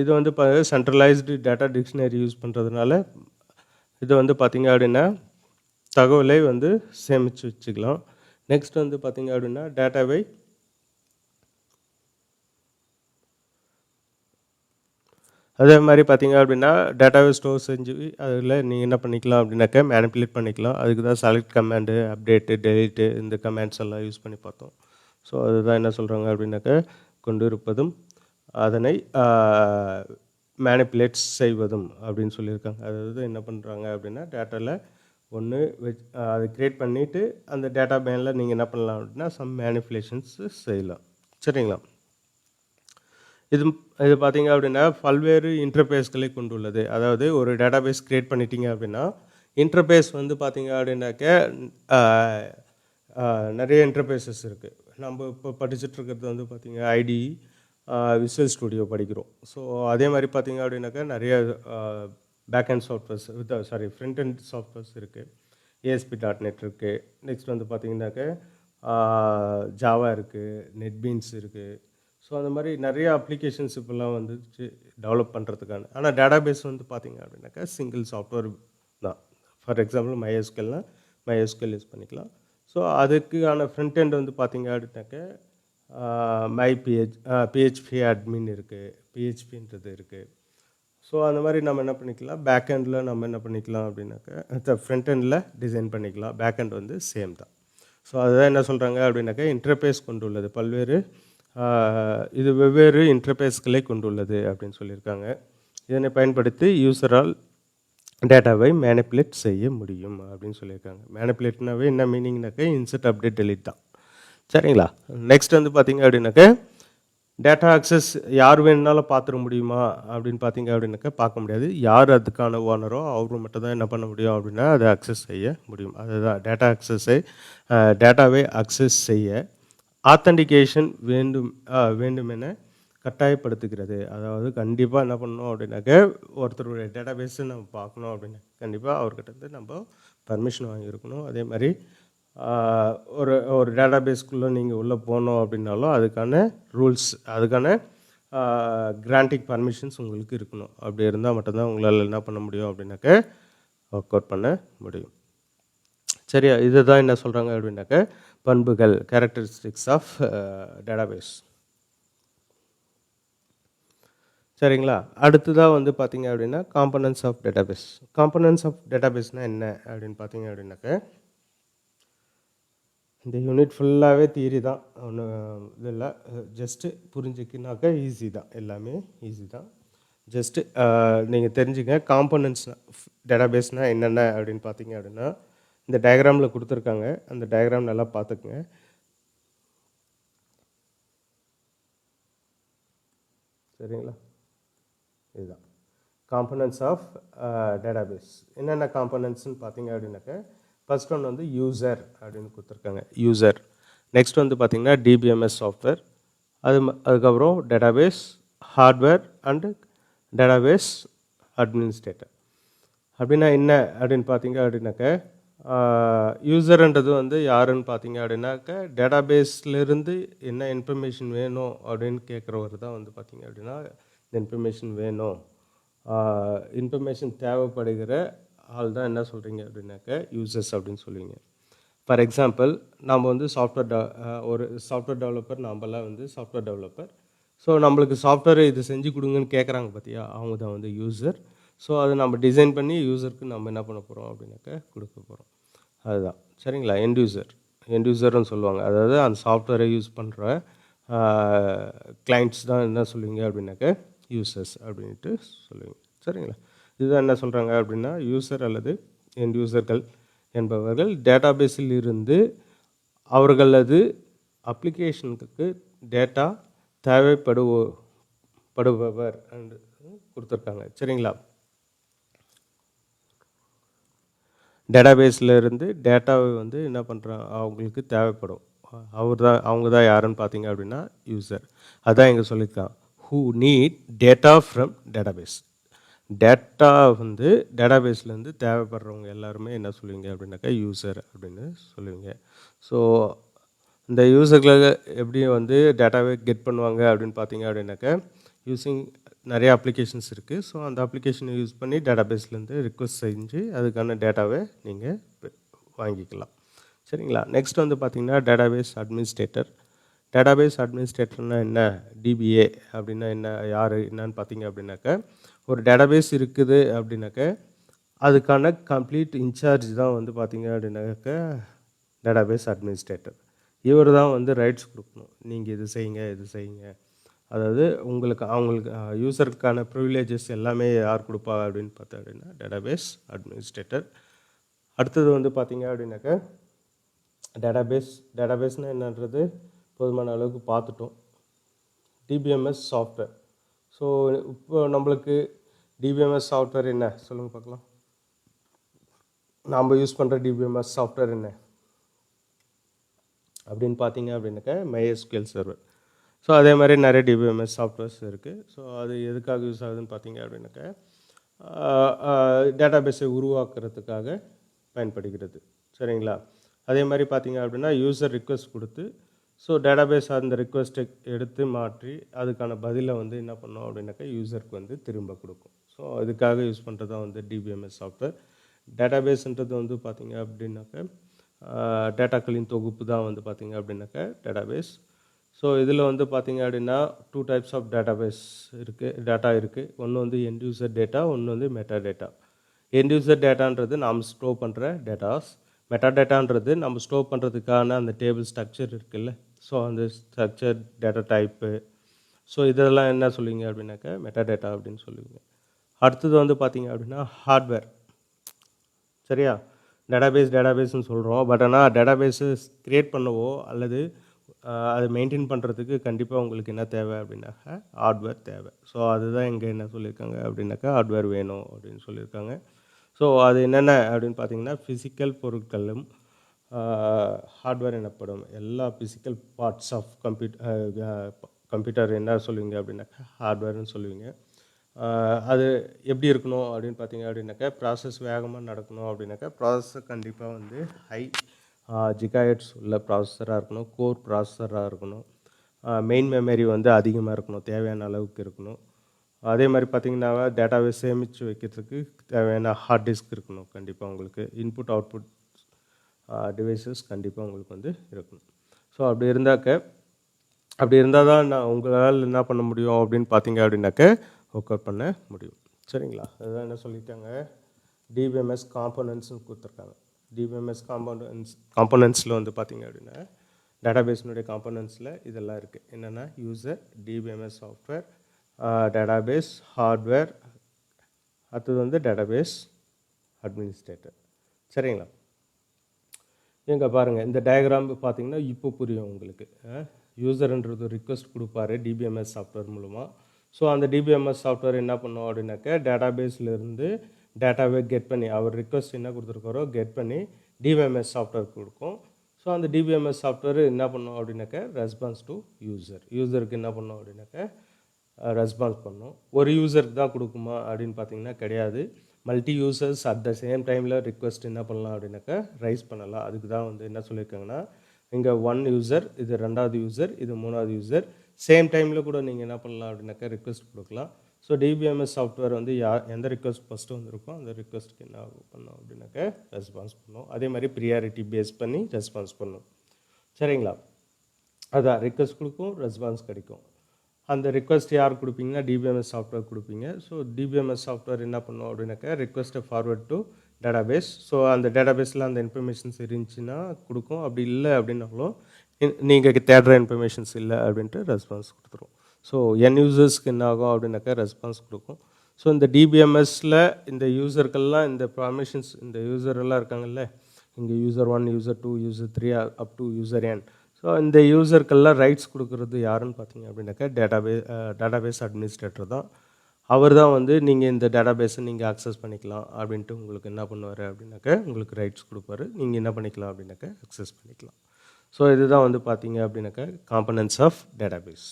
இது வந்து சென்ட்ரலைஸ்டு டேட்டா டிக்ஷனரி யூஸ் பண்ணுறதுனால இது வந்து பார்த்திங்க அப்படின்னா தகவலை வந்து சேமித்து வச்சுக்கலாம். நெக்ஸ்ட் வந்து பார்த்திங்க அப்படின்னா டேட்டாவை அதே மாதிரி பார்த்தீங்க அப்படின்னா டேட்டாவை ஸ்டோர் செஞ்சு அதில் நீங்கள் என்ன பண்ணிக்கலாம் அப்படின்னாக்கா மேனிப்புலேட் பண்ணிக்கலாம். அதுக்கு தான் செலக்ட் கமாண்டு, அப்டேட்டு, டெலீட்டு இந்த கமாண்ட்ஸ் எல்லாம் யூஸ் பண்ணி பார்த்தோம். ஸோ அதுதான் என்ன சொல்கிறாங்க அப்படின்னாக்கா கொண்டிருப்பதும் அதனை மேனிப்புலேட் செய்வதும் அப்படின்னு சொல்லியிருக்காங்க. அதாவது என்ன பண்ணுறாங்க அப்படின்னா டேட்டாவில் ஒன்று அதை க்ரியேட் பண்ணிவிட்டு அந்த டேட்டா பேனில் நீங்கள் என்ன பண்ணலாம் அப்படின்னா சம் மேனிப்புலேஷன்ஸ் செய்யலாம். சரிங்களா? இது இது பார்த்தீங்க அப்படின்னா பல்வேறு இன்டர்பேஸ்களை கொண்டுள்ளது. அதாவது ஒரு டேட்டாபேஸ் க்ரியேட் பண்ணிட்டீங்க அப்படின்னா இன்டர்பேஸ் வந்து பார்த்தீங்க அப்படின்னாக்க நிறைய இன்டர்பேஸஸ் இருக்குது. நம்ம இப்போ படிச்சுட்டு இருக்கிறது வந்து பார்த்திங்க ஐடி, விசுவல் ஸ்டுடியோ படிக்கிறோம். ஸோ அதே மாதிரி பார்த்திங்க அப்படின்னாக்கா நிறைய backend softwares front and softwares இருக்குது. ASP.NET இருக்குது. நெக்ஸ்ட் வந்து பார்த்திங்கனாக்கா ஜாவா இருக்குது, நெட்பீன்ஸ் இருக்குது. ஸோ அந்த மாதிரி நிறைய அப்ளிகேஷன்ஸ் இப்போல்லாம் வந்துச்சு டெவலப் பண்ணுறதுக்கான. ஆனால் டேட்டாபேஸ் வந்து பார்த்திங்க அப்படின்னாக்கா சிங்கிள் சாஃப்ட்வேர் தான். ஃபார் எக்ஸாம்பிள் MySQLனால் MySQL யூஸ் பண்ணிக்கலாம். ஸோ அதுக்கான ஃப்ரண்ட் எண்ட் வந்து பார்த்திங்க அப்படின்னாக்கா PHP அட்மின் இருக்குது, PHPன்றது இருக்குது. ஸோ அந்த மாதிரி நம்ம என்ன பண்ணிக்கலாம், பேக் எண்டில் நம்ம என்ன பண்ணிக்கலாம் அப்படின்னாக்கா ஃப்ரண்ட் எண்டில் டிசைன் பண்ணிக்கலாம். பேக் எண்ட் வந்து சேம் தான். ஸோ அதுதான் என்ன சொல்கிறாங்க அப்படின்னாக்கா இன்டர்பேஸ் கொண்டுள்ளது பல்வேறு இது வெவ்வேறு இன்டர்பேஸ்களை கொண்டுள்ளது அப்படின்னு சொல்லியிருக்காங்க. இதனை பயன்படுத்தி யூசரால் டேட்டாவை மேனிப்புலேட் செய்ய முடியும் அப்படின்னு சொல்லியிருக்காங்க. மேனிப்புலேட்னாவே என்ன மீனிங்னாக்கா இன்சர்ட், அப்டேட், டெலீட் தான். சரிங்களா? நெக்ஸ்ட் வந்து பார்த்திங்க அப்படின்னாக்கா டேட்டா ஆக்சஸ் யார் வேணுனாலும் பார்த்துட முடியுமா அப்படின்னு பார்த்தீங்க அப்படின்னாக்கா பார்க்க முடியாது. யார் அதுக்கான ஓனரோ அவர் மட்டும் தான் என்ன பண்ண முடியும் அப்படின்னா அதை அக்சஸ் செய்ய முடியும். அதுதான் டேட்டாவை அக்சஸ் செய்ய ஆத்தன்டிகேஷன் வேண்டுமென கட்டாயப்படுத்துகிறது. அதாவது கண்டிப்பாக என்ன பண்ணணும் அப்படின்னாக்க ஒருத்தருடைய டேட்டாபேஸை நம்ம பார்க்கணும் அப்படின்னா கண்டிப்பாக அவர்கிட்ட இருந்து நம்ம பர்மிஷன் வாங்கியிருக்கணும். அதே மாதிரி ஒரு டேட்டாபேஸ்க்குள்ளே நீங்கள் உள்ளே போகணும் அப்படின்னாலும் அதுக்கான ரூல்ஸ், அதுக்கான கிராண்டிங் பர்மிஷன்ஸ் உங்களுக்கு இருக்கணும். அப்படி இருந்தால் மட்டும்தான் உங்களால் என்ன பண்ண முடியும் அப்படின்னாக்க ஒர்க் அவுட் பண்ண முடியும். சரியா? இதை தான் என்ன சொல்கிறாங்க அப்படின்னாக்க பண்புகள், கேரக்டரிஸ்டிக்ஸ் ஆஃப் டேட்டாபேஸ். சரிங்களா? அடுத்ததாக வந்து பார்த்திங்க அப்படின்னா components of database. Components of டேட்டாபேஸ்னால் என்ன அப்படின்னு பார்த்தீங்க அப்படின்னாக்க இந்த யூனிட் ஃபுல்லாகவே தியரி தான், ஒன்றும் இதில் ஜஸ்ட்டு புரிஞ்சுக்கினாக்கா ஈஸி தான், எல்லாமே ஈஸி தான். ஜஸ்ட்டு நீங்கள் தெரிஞ்சுங்க காம்பனன்ட்ஸ் டேட்டாபேஸ்னால் என்னென்ன அப்படின்னு பார்த்தீங்க அப்படின்னா இந்த டயக்ராமில் கொடுத்துருக்காங்க. அந்த டயக்ராம் நல்லா பார்த்துக்குங்க. சரிங்களா? இதுதான் காம்பனன்ட்ஸ் ஆஃப் டேட்டாபேஸ். என்னென்ன காம்பனன்ட்ஸ்னு பார்த்தீங்க அப்படின்னாக்க ஃபர்ஸ்ட் ஒன் வந்து யூசர் அப்படின்னு கொடுத்துருக்காங்க, யூசர். நெக்ஸ்ட் வந்து பார்த்திங்கன்னா DBMS சாஃப்ட்வேர், அதுக்கப்புறம் database hardware and database administrator. அப்படின்னா என்ன அப்படின்னு பார்த்தீங்க அப்படின்னாக்க யூசர்ன்றது வந்து யாருன்னு பார்த்தீங்க அப்படின்னாக்க டேட்டாபேஸ்லேருந்து என்ன இன்ஃபர்மேஷன் வேணும் அப்படின்னு கேட்குறவர் தான் வந்து பார்த்திங்க அப்படின்னா இந்த இன்ஃபர்மேஷன் வேணும், இன்ஃபர்மேஷன் தேவைப்படுகிற ஆள் தான் என்ன சொல்கிறீங்க அப்படின்னாக்க யூசர்ஸ் அப்படின்னு சொல்லுவீங்க. ஃபார் எக்ஸாம்பிள் நம்ம வந்து ஒரு சாஃப்ட்வேர் டெவலப்பர், நம்மளாம் வந்து சாஃப்ட்வேர் டெவலப்பர். ஸோ நம்மளுக்கு சாஃப்ட்வேர் இது செஞ்சு கொடுங்கன்னு கேட்குறாங்க பார்த்தியா, அவங்க தான் வந்து யூசர். ஸோ அதை நம்ம டிசைன் பண்ணி யூசருக்கு நம்ம என்ன பண்ண போகிறோம் அப்படின்னாக்க கொடுக்க போகிறோம். அதுதான். சரிங்களா? எண்ட் யூசர்னு சொல்லுவாங்க. அதாவது அந்த சாஃப்ட்வேரை யூஸ் பண்ணுற கிளைண்ட்ஸ் தான் என்ன சொல்லுவீங்க அப்படின்னாக்க யூசர்ஸ் அப்படின்ட்டு சொல்லுவீங்க. சரிங்களா? இதுதான் என்ன சொல்கிறாங்க அப்படின்னா யூசர் அல்லது எண்ட் யூசர்கள் என்பவர்கள் டேட்டாபேஸில் இருந்து அவர்களது அப்ளிகேஷனுக்கு டேட்டா தேவைப்படுபவர் என்று கொடுத்துருக்காங்க. சரிங்களா? டேட்டாபேஸில் இருந்து டேட்டாவை வந்து என்ன பண்ணுறாங்க, அவங்களுக்கு தேவைப்படும். அவங்க தான் யாருன்னு பார்த்தீங்க அப்படின்னா யூசர். அதான் இங்கே சொல்லியிருக்கான், who need data from database. Data வந்து டேட்டாபேஸ்லேருந்து தேவைப்படுறவங்க எல்லாருமே என்ன சொல்லுவீங்க அப்படின்னாக்கா யூசர் அப்படின்னு சொல்லுவீங்க. ஸோ இந்த யூசர்களை எப்படி வந்து டேட்டாவை கெட் பண்ணுவாங்க அப்படின்னு பார்த்தீங்க அப்படின்னாக்கா யூஸிங் நிறைய அப்ளிகேஷன்ஸ் இருக்குது. ஸோ அந்த அப்ளிகேஷனை யூஸ் பண்ணி டேட்டாபேஸ்லேருந்து ரிக்வெஸ்ட் செஞ்சு அதுக்கான டேட்டாவை நீங்கள் வாங்கிக்கலாம். சரிங்களா? நெக்ஸ்ட் வந்து பார்த்திங்கன்னா டேட்டாபேஸ் அட்மினிஸ்ட்ரேட்டர். டேட்டாபேஸ் அட்மினிஸ்ட்ரேட்டர்னால் என்ன, DBA அப்படின்னா என்ன, யார் என்னன்னு பார்த்தீங்க அப்படின்னாக்கா ஒரு டேட்டாபேஸ் இருக்குது அப்படின்னாக்க அதுக்கான கம்ப்ளீட் இன்சார்ஜ் தான் வந்து பார்த்திங்க அப்படின்னாக்க டேட்டாபேஸ் அட்மினிஸ்ட்ரேட்டர். இவர் தான் வந்து ரைட்ஸ் கொடுக்கணும், நீங்கள் இது செய்யுங்க இது செய்யுங்க. அதாவது அவங்களுக்கு யூசருக்கான ப்ரிவிலேஜஸ் எல்லாமே யார் கொடுப்பா அப்படின்னு பார்த்தா அப்படின்னா டேட்டாபேஸ் அட்மினிஸ்ட்ரேட்டர். அடுத்தது வந்து பார்த்திங்க அப்படின்னாக்க டேட்டாபேஸ்னால் என்னன்றது போதுமான அளவுக்கு பார்த்துட்டோம். DBMS software. ஸோ இப்போ நம்மளுக்கு டிபிஎம்எஸ் சாஃப்ட்வேர் என்ன சொல்லுங்கள் பார்க்கலாம். நாம் யூஸ் பண்ணுற டிபிஎம்எஸ் சாஃப்ட்வேர் என்ன அப்படின்னு பார்த்தீங்க அப்படின்னாக்கா MySQL சர்வர். ஸோ அதே மாதிரி நிறைய டிபிஎம்எஸ் சாஃப்ட்வேர்ஸ் இருக்குது. ஸோ அது எதுக்காக யூஸ் ஆகுதுன்னு பார்த்தீங்க அப்படின்னாக்கா டேட்டாபேஸை உருவாக்குறதுக்காக பயன்படுகிறது. சரிங்களா? அதே மாதிரி பார்த்தீங்க அப்படின்னா யூசர் ரிக்வெஸ்ட் கொடுத்து ஸோ டேட்டாபேஸ் அந்த ரிக்வெஸ்ட்டை எடுத்து மாற்றி அதுக்கான பதிலை வந்து என்ன பண்ணோம் அப்படின்னாக்கா யூசருக்கு வந்து திரும்ப கொடுக்கும். ஸோ அதுக்காக யூஸ் பண்ணுறது தான் வந்து டிபிஎம்எஸ் சாஃப்ட்வேர். டேட்டாபேஸ்ன்றது வந்து பார்த்திங்க அப்படின்னாக்கா டேட்டாக்களின் தொகுப்பு தான் வந்து பார்த்திங்க அப்படின்னாக்கா டேட்டாபேஸ். ஸோ இதில் வந்து பார்த்திங்க அப்படின்னா 2 டைப்ஸ் ஆஃப் டேட்டாபேஸ் டேட்டா இருக்குது. ஒன்று வந்து எண்ட் யூசர் டேட்டா, ஒன்று வந்து மெட்டா டேட்டா. எண்ட் யூசர் டேட்டான்றது நாம் ஸ்டோர் பண்ணுற டேட்டாஸ். மெட்டா டேட்டான்றது நம்ம ஸ்டோர் பண்ணுறதுக்கான அந்த டேபிள் ஸ்ட்ரக்சர் இருக்குல்ல, ஸோ அந்த ஸ்ட்ரக்சர் டேட்டா டைப்பு. ஸோ இதெல்லாம் என்ன சொல்லுவீங்க அப்படின்னாக்கா மெட்டா டேட்டா அப்படின்னு சொல்லுவீங்க. அடுத்தது வந்து பார்த்திங்க அப்படின்னா ஹார்ட்வேர். சரியா? டேட்டாபேஸ்னு சொல்கிறோம். பட் ஆனால் டேட்டாபேஸு க்ரியேட் பண்ணவோ அல்லது அதை மெயின்டைன் பண்ணுறதுக்கு கண்டிப்பாக உங்களுக்கு என்ன தேவை அப்படின்னாக்கா ஹார்ட்வேர் தேவை. ஸோ அதுதான் இங்கே என்ன சொல்லியிருக்காங்க அப்படின்னாக்கா ஹார்ட்வேர் வேணும் அப்படின்னு சொல்லியிருக்காங்க. ஸோ அது என்னென்ன அப்படின்னு பார்த்தீங்கன்னா ஃபிசிக்கல் பொருட்களும் ஹார்ட்வேர் எனப்படும் எல்லா ஃபிசிக்கல் பார்ட்ஸ் ஆஃப் கம்ப்யூட்டர் என்ன சொல்லுவீங்க அப்படின்னாக்கா ஹார்ட்வேர்னு சொல்லுவீங்க. அது எப்படி இருக்கணும் அப்படின்னு பார்த்தீங்க அப்படின்னாக்கா ப்ராசஸ் வேகமாக நடக்கணும் அப்படின்னாக்கா ப்ராசஸர் கண்டிப்பாக வந்து ஹை ஜிகாஹெர்ட்ஸ் உள்ள ப்ராசஸராக இருக்கணும், கோர் ப்ராசஸராக இருக்கணும், மெயின் மெமரி வந்து அதிகமாக இருக்கணும், தேவையான அளவுக்கு இருக்கணும். அதே மாதிரி பார்த்திங்கன்னா டேட்டாவை சேமித்து வைக்கிறதுக்கு தேவையான ஹார்ட் டிஸ்க் இருக்கணும். கண்டிப்பாக உங்களுக்கு இன்புட் அவுட்புட் டிவைசஸ் கண்டிப்பாக உங்களுக்கு வந்து இருக்கணும். ஸோ அப்படி இருந்தால் தான் நான் உங்களால் என்ன பண்ண முடியும் அப்படின்னு பார்த்தீங்க அப்படின்னாக்க ஒர்க் அவுட் பண்ண முடியும். சரிங்களா? அதுதான் என்ன சொல்லியிருக்காங்க, டிபிஎம்எஸ் காம்போனன்ட்ஸ்னு கொடுத்துருக்காங்க. டிபிஎம்எஸ் காம்போனன்ட்ஸில் வந்து பார்த்திங்க அப்படின்னா டேட்டாபேஸினுடைய காம்போனன்ட்ஸில் இதெல்லாம் இருக்குது. என்னென்னா user, DBMS software, database, hardware, அடுத்தது வந்து டேட்டாபேஸ் அட்மினிஸ்ட்ரேட்டர். சரிங்களா? எங்கே பாருங்கள், இந்த டயக்ராம் பார்த்திங்கன்னா இப்போ புரியும் உங்களுக்கு. யூசர்ன்றது ரிக்வெஸ்ட் கொடுப்பாரு டிபிஎம்எஸ் சாஃப்ட்வேர் மூலமாக. ஸோ அந்த டிபிஎம்எஸ் சாஃப்ட்வேர் என்ன பண்ணோம் அப்படின்னாக்க டேட்டாபேஸ்லேருந்து டேட்டாவே கெட் பண்ணி அவர் ரிக்வெஸ்ட் என்ன கொடுத்துருக்காரோ கெட் பண்ணி டிபிஎம்எஸ் சாஃப்ட்வேர் கொடுக்கும். ஸோ அந்த டிபிஎம்எஸ் சாஃப்ட்வேர் என்ன பண்ணோம் அப்படின்னாக்க ரெஸ்பான்ஸ் டு யூசருக்கு என்ன பண்ணோம் அப்படின்னாக்க ரெஸ்பான்ஸ் பண்ணோம். ஒரு யூசருக்கு தான் கொடுக்குமா அப்படின்னு பார்த்தீங்கன்னா கிடையாது. Multi users at the same டைமில் ரிக்வெஸ்ட் என்ன பண்ணலாம் அப்படின்னாக்கா ரைஸ் பண்ணலாம். அதுக்கு தான் வந்து என்ன சொல்லியிருக்காங்கன்னா இங்கே 1 யூசர், இது 2வது யூசர், இது 3வது யூசர், சேம் டைமில் கூட நீங்கள் என்ன பண்ணலாம் அப்படின்னாக்கா ரிக்வெஸ்ட் கொடுக்கலாம். ஸோ டிபிஎம்எஸ் சாஃப்ட்வேர் வந்து எந்த ரிக்வெஸ்ட் ஃபஸ்ட்டு வந்துருக்கோ அந்த ரிக்வெஸ்ட்டுக்கு என்ன பண்ணோம் அப்படின்னாக்கா ரெஸ்பான்ஸ் பண்ணோம். அதே மாதிரி ப்ரியாரிட்டி பேஸ் பண்ணி ரெஸ்பான்ஸ் பண்ணும். சரிங்களா? அதான் ரிக்வெஸ்ட் கொடுக்கும், ரெஸ்பான்ஸ் கிடைக்கும். அந்த ரிக்வெஸ்ட் யார் கொடுப்பீங்கன்னா டிபிஎம்எஸ் சாஃப்ட்வேர் கொடுப்பீங்க. ஸோ டிபிஎம்எஸ் சாஃப்ட்வேர் என்ன பண்ணோம் அப்படின்னாக்கா ரிக்வெஸ்ட்டை ஃபார்வர்ட் டு டேட்டாபேஸ். ஸோ அந்த டேட்டாபேஸில் அந்த இன்ஃபர்மேஷன்ஸ் இருந்துச்சுன்னா கொடுக்கும், அப்படி இல்லை அப்படின்னாலும் நீங்கள் தேடுற இன்ஃபர்மேஷன்ஸ் இல்லை அப்படின்ட்டு ரெஸ்பான்ஸ் கொடுத்துரும். ஸோ என் யூசர்ஸ்க்கு என்ன ஆகும் அப்படின்னாக்கா ரெஸ்பான்ஸ் கொடுக்கும். ஸோ இந்த டிபிஎம்எஸில் இந்த யூசருக்கெல்லாம் இந்த பர்மிஷன்ஸ், இந்த யூசரெல்லாம் இருக்காங்கல்ல, இங்கே user 1, user 2, user 3 up to user n. So இந்த யூசருக்கெல்லாம் ரைட்ஸ் கொடுக்குறது யாருன்னு பார்த்தீங்க அப்படின்னாக்கா டேட்டாபேஸ் அட்மினிஸ்ட்ரேட்டர் தான். அவர் தான் வந்து நீங்கள் இந்த டேட்டாபேஸை நீங்கள் அக்சஸ் பண்ணிக்கலாம் அப்படின்ட்டு உங்களுக்கு என்ன பண்ணுவார் அப்படின்னாக்கா உங்களுக்கு ரைட்ஸ் கொடுப்பாரு. நீங்கள் என்ன பண்ணிக்கலாம் அப்படின்னாக்கா அக்சஸ் பண்ணிக்கலாம். ஸோ இதுதான் வந்து பார்த்தீங்க அப்படின்னாக்கா காம்பனன்ட்ஸ் ஆஃப் டேட்டாபேஸ்.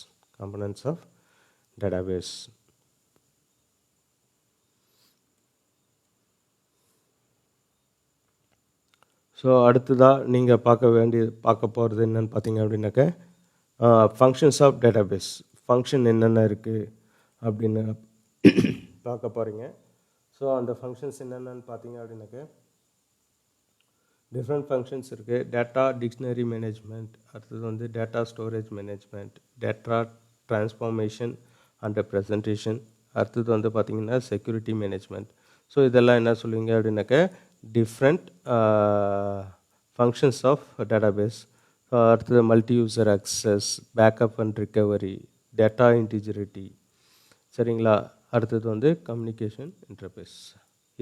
ஸோ அடுத்ததாக நீங்கள் பார்க்க போகிறது என்னென்னு பார்த்தீங்க அப்படின்னாக்கா ஃபங்க்ஷன்ஸ் ஆஃப் டேட்டாபேஸ். ஃபங்க்ஷன் என்னென்ன இருக்குது அப்படின்னு பார்க்க போகிறீங்க. ஸோ அந்த ஃபங்க்ஷன்ஸ் என்னென்னு பார்த்தீங்க அப்படின்னாக்கா டிஃப்ரெண்ட் ஃபங்க்ஷன்ஸ் இருக்குது. டேட்டா டிக்ஷனரி மேனேஜ்மெண்ட், அடுத்தது வந்து data storage management, data transformation and presentation, அடுத்தது வந்து பார்த்திங்கன்னா செக்யூரிட்டி மேனேஜ்மெண்ட். ஸோ இதெல்லாம் என்ன சொல்லுவீங்க அப்படின்னாக்க டிஃப்ரெண்ட் ஃபங்க்ஷன்ஸ் ஆஃப் டேட்டாபேஸ். அடுத்தது multi user access, backup and recovery, data integrity. சரிங்களா? அடுத்தது வந்து கம்யூனிகேஷன் இன்டர்ஃபேஸ்.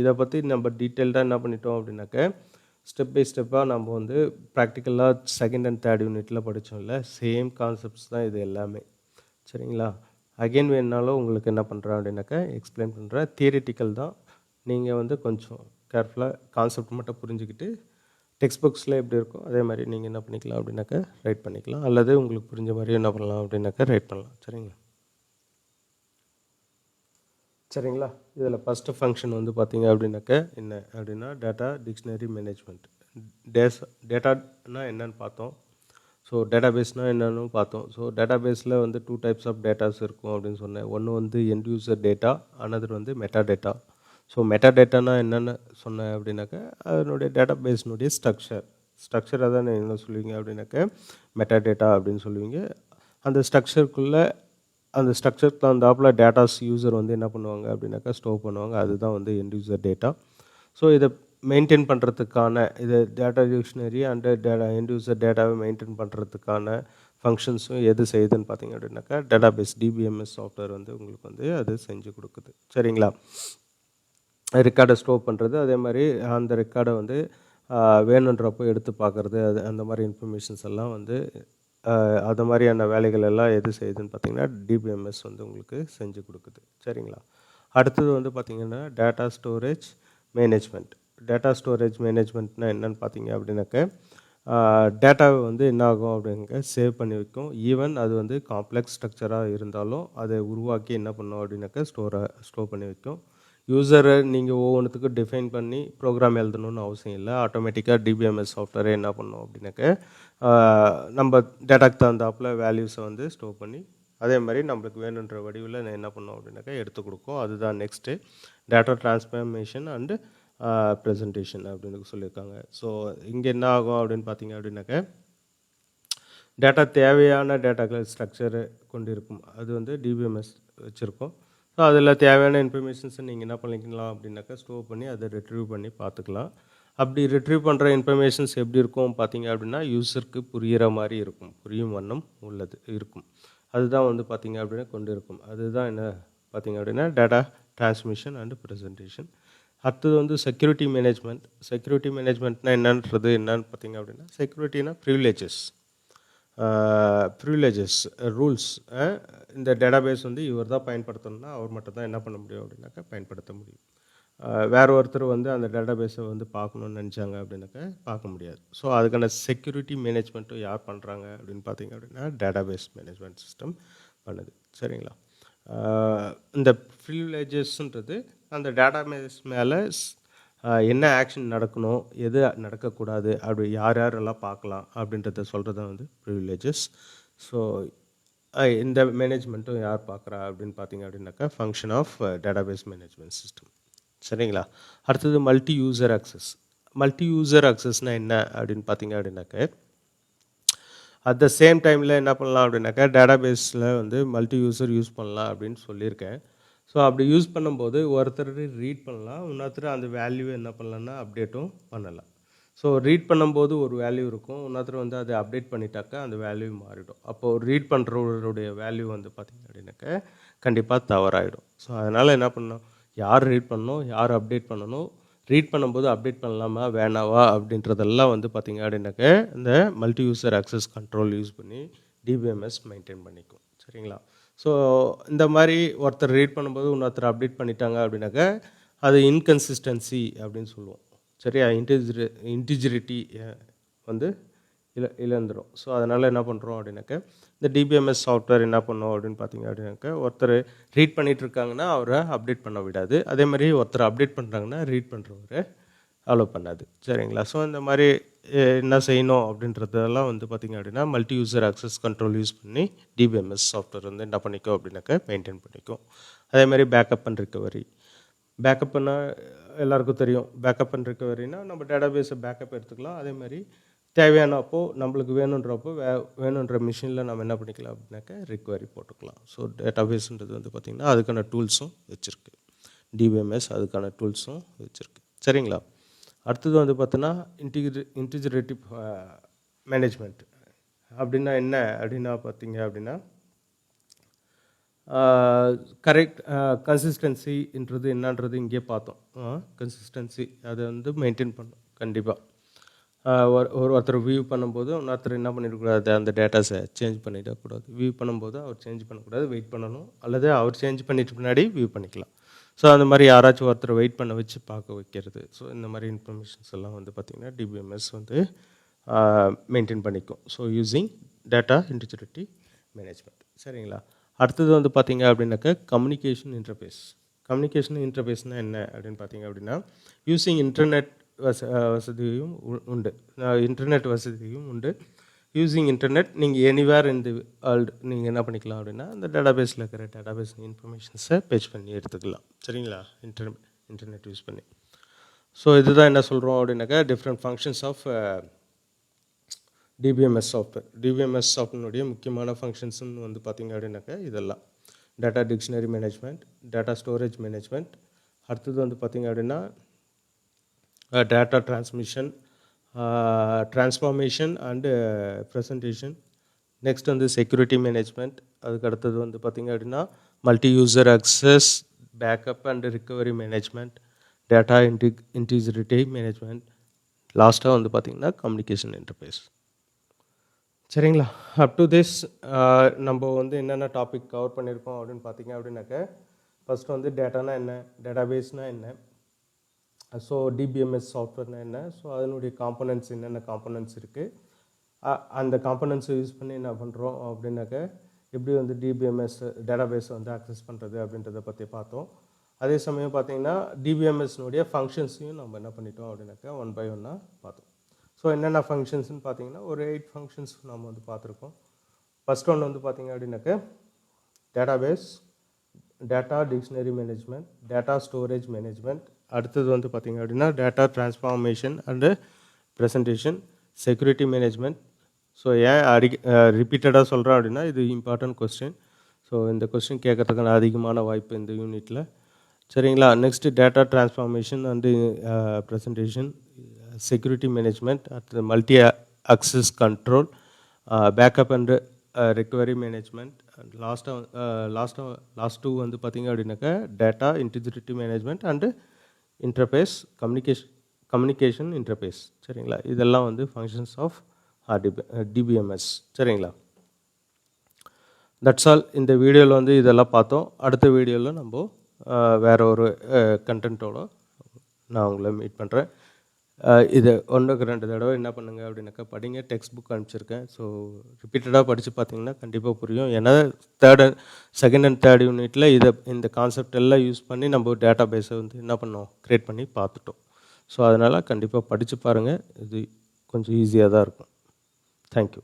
இதை பற்றி நம்ம டீட்டெயில்டாக என்ன பண்ணிட்டோம் அப்படின்னாக்க ஸ்டெப் பை ஸ்டெப்பாக நம்ம வந்து ப்ராக்டிக்கலாக செகண்ட் அண்ட் தேர்ட் யூனிட்டில் படித்தோம்ல, சேம் கான்செப்ட்ஸ் தான் இது எல்லாமே. சரிங்களா? அகெயின் வேணுனாலும் உங்களுக்கு என்ன பண்ணுறேன் அப்படின்னாக்கா எக்ஸ்பிளைன் பண்ணுறேன். தியரிட்டிக்கல் தான், நீங்கள் வந்து கொஞ்சம் கேர்ஃபுல்லாக கான்செப்ட் மட்டும் புரிஞ்சுக்கிட்டு டெக்ஸ்ட் புக்ஸில் எப்படி இருக்கும் அதே மாதிரி நீங்கள் என்ன பண்ணிக்கலாம் அப்படின்னாக்கா ரைட் பண்ணிக்கலாம், அல்லது உங்களுக்கு புரிஞ்ச மாதிரி என்ன பண்ணலாம் அப்படின்னாக்கா ரைட் பண்ணலாம். சரிங்களா? சரிங்களா? இதில் ஃபஸ்ட்டு ஃபங்க்ஷன் வந்து பார்த்தீங்க அப்படின்னாக்கா என்ன அப்படின்னா டேட்டா டிக்ஷனரி மேனேஜ்மெண்ட். டேட்டானா என்னன்னு பார்த்தோம். ஸோ டேட்டாபேஸ்னால் என்னென்னு பார்த்தோம். ஸோ டேட்டாபேஸில் வந்து 2 டைப்ஸ் ஆஃப் டேட்டாஸ் இருக்கும் அப்படின்னு சொன்னேன். ஒன்று வந்து எண்ட் யூசர் டேட்டா, அனதர் வந்து மெட்டா டேட்டா. ஸோ மெட்டா டேட்டானா என்னென்னு சொன்னேன் அப்படின்னாக்கா அதனுடைய டேட்டாபேஸ்னுடைய ஸ்ட்ரக்சர் அதான் என்ன சொல்லுவீங்க அப்படின்னாக்கா மெட்டா டேட்டா அப்படின்னு சொல்லுவீங்க. அந்த ஸ்ட்ரக்சருக்கு தகுந்தாப்புல டேட்டாஸ் யூசர் வந்து என்ன பண்ணுவாங்க அப்படின்னாக்கா ஸ்டோர் பண்ணுவாங்க. அதுதான் வந்து எண்ட் யூசர் டேட்டா. ஸோ இதை மெயின்டைன் பண்ணுறதுக்கான இது data dictionary and end user டேட்டாவை மெயின்டைன் பண்ணுறதுக்கான ஃபங்க்ஷன்ஸும் எது செய்யுதுன்னு பார்த்தீங்க அப்படின்னாக்கா டேட்டாபேஸ் டிபிஎம்எஸ் சாஃப்ட்வேர் வந்து உங்களுக்கு வந்து அது செஞ்சு கொடுக்குது. சரிங்களா? ரெக்கார்டை ஸ்டோர் பண்ணுறது, அதே மாதிரி அந்த ரெக்கார்டை வந்து வேணுன்றப்போ எடுத்து பார்க்குறது, அது அந்த மாதிரி இன்ஃபர்மேஷன்ஸ் எல்லாம் வந்து அது மாதிரியான வேலைகள் எல்லாம் எது செய்யுதுன்னு பார்த்தீங்கன்னா டிபிஎம்எஸ் வந்து உங்களுக்கு செஞ்சு கொடுக்குது. சரிங்களா? அடுத்தது வந்து பார்த்திங்கன்னா data storage management. Data storage மேனேஜ்மெண்ட்னா என்னென்னு பார்த்தீங்க அப்படின்னாக்க டேட்டாவை வந்து என்ன ஆகும் அப்படிங்க சேவ் பண்ணி வைக்கும். ஈவன் அது வந்து காம்ப்ளெக்ஸ் ஸ்ட்ரக்சராக இருந்தாலும் அதை உருவாக்கி என்ன பண்ணும் அப்படின்னாக்கா ஸ்டோர் பண்ணி வைக்கும். யூசரை நீங்கள் ஒவ்வொன்றுத்துக்கும் டிஃபைன் பண்ணி ப்ரோக்ராம் எழுதணும்னு அவசியம் இல்லை. ஆட்டோமேட்டிக்காக டிபிஎம்எஸ் சாஃப்ட்வேரே என்ன பண்ணும் அப்படின்னாக்க நம்ம டேட்டாக்கு தகுந்தாப்பில் வேல்யூஸை வந்து ஸ்டோர் பண்ணி அதே மாதிரி நம்மளுக்கு வேணுன்ற வடிவில் என்ன பண்ணோம் அப்படின்னாக்கா எடுத்து கொடுக்கும். அதுதான் next data transformation and presentation அப்படின்னு சொல்லியிருக்காங்க. ஸோ இங்கே என்ன ஆகும் அப்படின்னு பார்த்தீங்க அப்படின்னாக்க டேட்டா தேவையான டேட்டாக்கள் ஸ்ட்ரக்சரை கொண்டு இருக்கும். அது வந்து டிபிஎம்எஸ் வச்சுருக்கோம். ஸோ அதில் தேவையான இன்ஃபர்மேஷன்ஸை நீங்கள் என்ன பண்ணிக்கலாம் அப்படின்னாக்கா ஸ்டோர் பண்ணி அதை ரிட்ரீவ் பண்ணி பார்த்துக்கலாம். அப்படி ரிட்ரீவ் பண்ணுற இன்ஃபர்மேஷன்ஸ் எப்படி இருக்கும் பார்த்தீங்க அப்படின்னா யூசருக்கு புரிகிற மாதிரி இருக்கும், புரியும் வண்ணம் இருக்கும். அதுதான் வந்து பார்த்தீங்க அப்படின்னா கொண்டு இருக்கும். அதுதான் என்ன பார்த்தீங்க அப்படின்னா டேட்டா டிரான்ஸ்மிஷன் அண்டு ப்ரெசன்டேஷன். அடுத்தது வந்து செக்யூரிட்டி மேனேஜ்மெண்ட்னா என்னன்னு பார்த்தீங்க அப்படின்னா செக்யூரிட்டினா ப்ரிவிலேஜஸ் ரூல்ஸ். இந்த டேட்டாபேஸ் வந்து இவர் தான் பயன்படுத்தணும்னா அவர் மட்டும் தான் என்ன பண்ண முடியும் அப்படின்னாக்கா பயன்படுத்த முடியும். வேறு ஒருத்தர் வந்து அந்த டேட்டாபேஸை வந்து பார்க்கணுன்னு நினச்சாங்க அப்படின்னாக்கா பார்க்க முடியாது. ஸோ அதுக்கான செக்யூரிட்டி மேனேஜ்மெண்ட்டும் யார் பண்ணுறாங்க அப்படின்னு பார்த்தீங்க அப்படின்னா டேட்டாபேஸ் மேனேஜ்மெண்ட் சிஸ்டம் பண்ணுது. சரிங்களா? இந்த ப்ரிவிலேஜஸ்ன்றது அந்த டேட்டாபேஸ் மேலே என்ன ஆக்ஷன் நடக்கணும், எது நடக்கக்கூடாது, அப்படி யாரெல்லாம் பார்க்கலாம் அப்படின்றத சொல்கிறது தான் வந்து ப்ரிவிலேஜஸ். ஸோ இந்த மேனேஜ்மெண்ட்டும் யார் பார்க்குறா அப்படின்னு பார்த்தீங்க அப்படின்னாக்கா function of database management system. சரிங்களா? அடுத்தது மல்டி யூசர் அக்சஸ்னால் என்ன அப்படின்னு பார்த்தீங்க அப்படின்னாக்க அட் த சேம் டைமில் என்ன பண்ணலாம் அப்படின்னாக்கா டேட்டாபேஸில் வந்து மல்டி யூசர் யூஸ் பண்ணலாம் அப்படின்னு சொல்லியிருக்கேன். ஸோ அப்படி யூஸ் பண்ணும்போது ஒருத்தர் ரீட் பண்ணலாம், இன்னொருத்தர் அந்த வேல்யூவை என்ன பண்ணலான்னா அப்டேட்டும் பண்ணலாம். ஸோ ரீட் பண்ணும்போது ஒரு வேல்யூ இருக்கும், இன்னொருத்தர் வந்து அதை அப்டேட் பண்ணிட்டாக்கா அந்த வேல்யூ மாறிடும். அப்போது ரீட் பண்ணுறவருடைய வேல்யூ வந்து பார்த்திங்க அப்படின்னாக்க கண்டிப்பாக தவறாயிடும். ஸோ அதனால் என்ன பண்ணணும், யார் ரீட் பண்ணணும், யார் அப்டேட் பண்ணணும், ரீட் பண்ணும்போது அப்டேட் பண்ணலாமா வேணாவா அப்படின்றதெல்லாம் வந்து பார்த்திங்க அப்படின்னாக்க இந்த multi user access control use பண்ணி டிபிஎம்எஸ் மெயின்டைன் பண்ணிக்கும். சரிங்களா? ஸோ இந்த மாதிரி ஒருத்தர் ரீட் பண்ணும்போது இன்னொருத்தர் அப்டேட் பண்ணிட்டாங்க அப்படின்னாக்கா அது இன்கன்சிஸ்டன்சி அப்படின்னு சொல்லுவோம். சரியா? இன்டிஜிரிட்டி வந்து இழந்துடும். ஸோ அதனால் என்ன பண்ணுறோம் அப்படின்னாக்கா இந்த டிபிஎம்எஸ் சாஃப்ட்வேர் என்ன பண்ணோம் அப்படின்னு பார்த்தீங்க அப்படின்னாக்கா ஒருத்தர் ரீட் பண்ணிகிட்டு இருக்காங்கன்னா அவரை அப்டேட் பண்ண விடாது, அதே மாதிரி ஒருத்தர் அப்டேட் பண்ணுறாங்கன்னா ரீட் பண்ணுறவரை அலோவ் பண்ணாது. சரிங்களா? ஸோ இந்த மாதிரி என்ன செய்யணும் அப்படின்றதெல்லாம் வந்து பார்த்திங்க அப்படின்னா multi user access control use பண்ணி டிபிஎம்எஸ் சாஃப்ட்வேர் வந்து என்ன பண்ணிக்கும் அப்படின்னாக்கா மெயின்டைன் பண்ணிக்கும். அதே மாதிரி பேக்கப் அண்ட் ரிகவரி. பேக்கப்னா எல்லாருக்கும் தெரியும். பேக்கப் அண்ட் ரிகவரினா நம்ம டேட்டாபேஸை பேக்கப் எடுத்துக்கலாம், அதே மாதிரி தேவையான அப்போ நம்மளுக்கு வேணுன்றப்போ வேணுன்ற மிஷினில் நம்ம என்ன பண்ணிக்கலாம் அப்படின்னாக்கா ரிக்வயரி போட்டுக்கலாம். ஸோ டேட்டாபேஸ்ன்றது வந்து பார்த்திங்கன்னா அதுக்கான டூல்ஸும் வச்சுருக்கு. டிபிஎம்எஸ் அதுக்கான டூல்ஸும் வச்சுருக்கு. சரிங்களா? அடுத்தது வந்து பார்த்தோன்னா இன்டிகிரேட்டிவ் மேனேஜ்மெண்ட் அப்படின்னா என்ன அப்படின்னா பார்த்தீங்க அப்படின்னா கரெக்ட் கன்சிஸ்டன்சின்றது என்னன்றது இங்கே பார்த்தோம். கன்சிஸ்டன்சி அதை வந்து மெயின்டைன் பண்ணும் கண்டிப்பாக. ஒருத்தர் வியூ பண்ணும்போது இன்னொருத்தர் என்ன பண்ணிடக்கூடாது, அந்த டேட்டாஸை சேஞ்ச் பண்ணிடக்கூடாது. வியூ பண்ணும்போது அவர் சேஞ்ச் பண்ணக்கூடாது, வெயிட் பண்ணணும். அல்லது அவர் சேஞ்ச் பண்ணிட்டு பின்னாடி வியூ பண்ணிக்கலாம். ஸோ அந்த மாதிரி யாராச்சும் ஒருத்தர் வெயிட் பண்ண வச்சு பார்க்க வைக்கிறது. ஸோ இந்த மாதிரி இன்ஃபர்மேஷன்ஸ் எல்லாம் வந்து பார்த்திங்கன்னா டிபிஎம்எஸ் வந்து மெயின்டைன் பண்ணிக்கும். So using data integrity management. சரிங்களா? அடுத்தது வந்து பார்த்திங்க அப்படின்னாக்கா கம்யூனிகேஷன் இன்டர்ஃபேஸ்னால் என்ன அப்படின்னு பார்த்திங்க அப்படின்னா யூஸிங் இன்டர்நெட் வசதியும் உண்டு. இன்டர்நெட் வசதியும் உண்டு. யூஸிங் இன்டர்நெட் நீங்கள் எனிவேர் இந்த வேர்ல்டு நீங்கள் என்ன பண்ணிக்கலாம் அப்படின்னா அந்த டேட்டாபேஸில் இருக்கிற டேட்டாபேஸ் இன்ஃபர்மேஷன்ஸை பேஜ் பண்ணி எடுத்துக்கலாம். சரிங்களா? இன்டர்நெட் யூஸ் பண்ணி. ஸோ இதுதான் என்ன சொல்கிறோம் அப்படின்னாக்கா different functions of DBMS software. டிபிஎம்எஸ் சாஃப்ட்வேருடைய முக்கியமான ஃபங்க்ஷன்ஸ்னு வந்து பார்த்திங்க அப்படின்னாக்கா இதெல்லாம் data dictionary management, data storage management, அடுத்தது வந்து பார்த்திங்க அப்படின்னா data transmission, transformation and presentation. Next வந்து செக்யூரிட்டி மேனேஜ்மெண்ட். அதுக்கு அடுத்தது வந்து பார்த்திங்க அப்படின்னா multi user access, backup and recovery management, data integrity management, லாஸ்ட்டாக வந்து பார்த்திங்கன்னா கம்யூனிகேஷன் இன்டர்ஃபேஸ். சரிங்களா? அப் டு திஸ் நம்ம வந்து என்னென்ன டாபிக் கவர் பண்ணியிருக்கோம் அப்படின்னு பார்த்திங்க அப்படின்னாக்க ஃபஸ்ட்டு வந்து டேட்டானா என்ன, டேட்டாபேஸ்னால் என்ன, ஸோ டிபிஎம்எஸ் சாஃப்ட்வேர்னால் என்ன, ஸோ அதனுடைய காம்பனன்ட்ஸ் என்னென்ன காம்பனன்ட்ஸ் இருக்குது, அந்த காம்பனன்ட்ஸை யூஸ் பண்ணி என்ன பண்ணுறோம் அப்படின்னாக்க எப்படி வந்து டிபிஎம்எஸ் டேட்டாபேஸை வந்து ஆக்சஸ் பண்ணுறது அப்படின்றத பற்றி பார்த்தோம். அதே சமயம் பார்த்திங்கன்னா டிபிஎம்எஸ்னுடைய ஃபங்க்ஷன்ஸையும் நம்ம என்ன பண்ணிட்டோம் அப்படின்னாக்கா ஒன் பை ஒன்னாக பார்த்தோம். ஸோ என்னென்ன ஃபங்க்ஷன்ஸ்னு பார்த்தீங்கன்னா ஒரு 8 ஃபங்க்ஷன்ஸ் நம்ம வந்து பார்த்துருக்கோம். ஃபஸ்ட் ஒன்று வந்து பார்த்திங்க அப்படின்னாக்க database, data dictionary management, data storage management, அடுத்தது வந்து பார்த்திங்க அப்படின்னா data transformation and presentation, security management. So ஏன் ரிப்பீட்டடாக சொல்கிறேன் அப்படின்னா இது இம்பார்ட்டன்ட் கொஸ்டின். ஸோ இந்த கொஸ்டின் கேட்கறதுக்கான அதிகமான வாய்ப்பு இந்த யூனிட்டில். சரிங்களா? Next data transformation and presentation, security management, அடுத்தது multi access control, backup and recovery management, last two வந்து பார்த்திங்க அப்படின்னாக்கா data integrity management and interface communication interface. சரிங்களா? இதெல்லாம் வந்து ஃபங்க்ஷன்ஸ் ஆஃப் டிபிஎம்எஸ். சரிங்களா? That's all. இந்த வீடியோவில் வந்து இதெல்லாம் பார்த்தோம். அடுத்த வீடியோவில் நம்ம வேறு ஒரு கண்டென்ட்டோட நான் உங்களை மீட் பண்ணுறேன். இதை 1-2 தடவை என்ன பண்ணுங்கள் அப்படின்னாக்கா படிங்க. Text book அனுப்பிச்சிருக்கேன். ஸோ ரிப்பீட்டடாக படித்து பார்த்தீங்கன்னா கண்டிப்பாக புரியும். ஏன்னா செகண்ட் அண்ட் தேர்ட் யூனிட்டில் இந்த கான்செப்ட் எல்லாம் யூஸ் பண்ணி நம்ம டேட்டா பேஸை வந்து என்ன பண்ணோம், க்ரியேட் பண்ணி பார்த்துட்டோம். ஸோ அதனால் கண்டிப்பாக படித்து பாருங்கள். இது கொஞ்சம் ஈஸியாக தான் இருக்கும். தேங்க்யூ.